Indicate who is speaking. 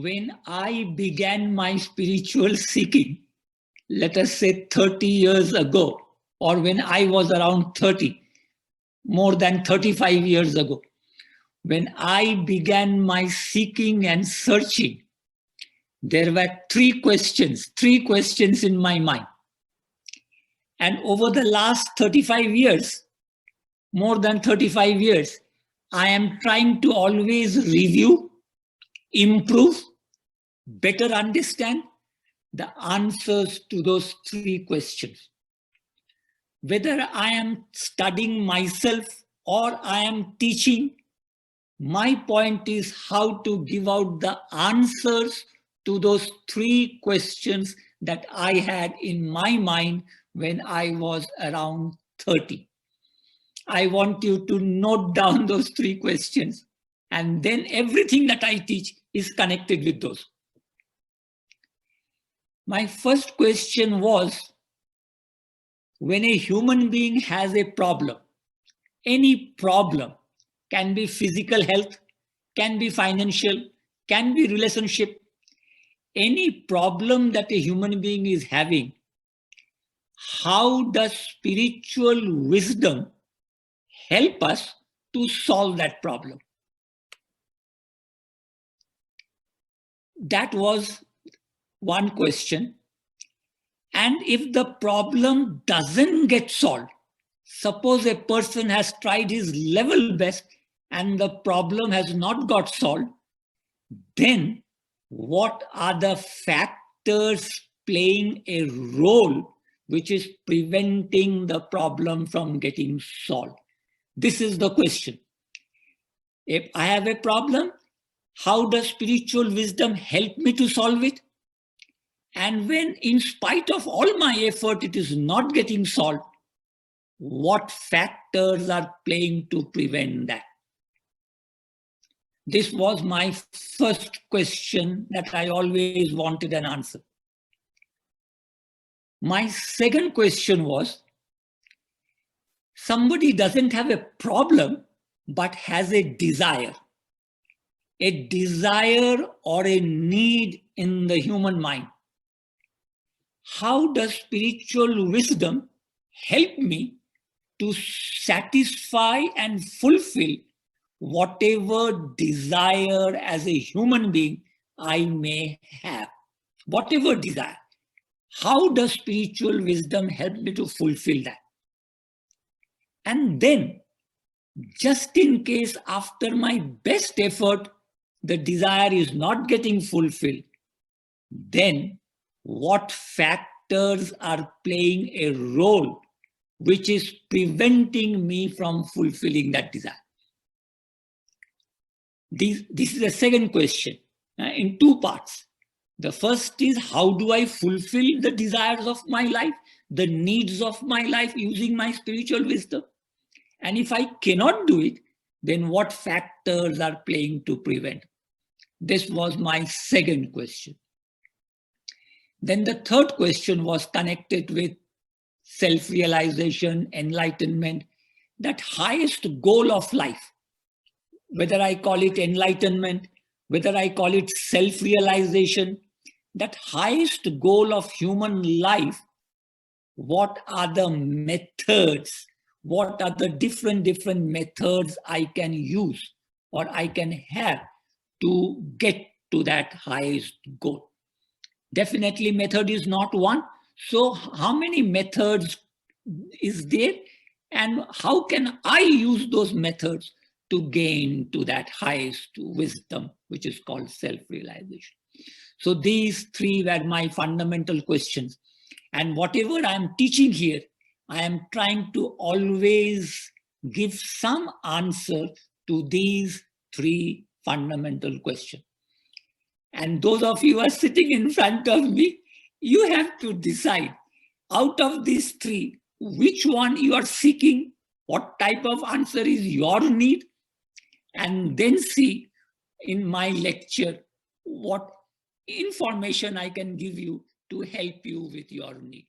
Speaker 1: when I began my spiritual seeking, let us say 30 years ago, or when I was around 30, more than 35 years ago, when I began my seeking and searching, there were three questions in my mind. And over the last 35 years, more than 35 years, I am trying to always review, improve, better understand the answers to those three questions. Whether I am studying myself or I am teaching, my point is how to give out the answers to those three questions that I had in my mind when I was around 30. I want you to note down those three questions, and then everything that I teach is connected with those. My first question was, when a human being has a problem, any problem, can be physical health, can be financial, can be relationship, any problem that a human being is having, how does spiritual wisdom help us to solve that problem? That was one question. And if the problem doesn't get solved, suppose a person has tried his level best and the problem has not got solved, then what are the factors playing a role which is preventing the problem from getting solved? This is the question. If I have a problem, how does spiritual wisdom help me to solve it? And when, in spite of all my effort, it is not getting solved, what factors are playing to prevent that? This was my first question that I always wanted an answer. My second question was, somebody doesn't have a problem, but has a desire or a need in the human mind. How does spiritual wisdom help me to satisfy and fulfill whatever desire as a human being I may have? Whatever desire. How does spiritual wisdom help me to fulfill that? And then, just in case after my best effort, the desire is not getting fulfilled, then what factors are playing a role which is preventing me from fulfilling that desire? This is the second question in two parts. The first is, how do I fulfill the desires of my life, the needs of my life using my spiritual wisdom? And if I cannot do it, then what factors are playing to prevent? This was my second question. Then the third question was connected with self-realization, enlightenment, that highest goal of life. Whether I call it enlightenment, whether I call it self-realization, that highest goal of human life, what are the methods? What are the different methods I can use or I can have to get to that highest goal? Definitely method is not one. So how many methods is there? And how can I use those methods to gain to that highest wisdom, which is called self-realization? So these three were my fundamental questions. And whatever I'm teaching here, I am trying to always give some answer to these three fundamental questions. And those of you who are sitting in front of me, you have to decide out of these three, which one you are seeking, what type of answer is your need, and then see in my lecture what information I can give you to help you with your need.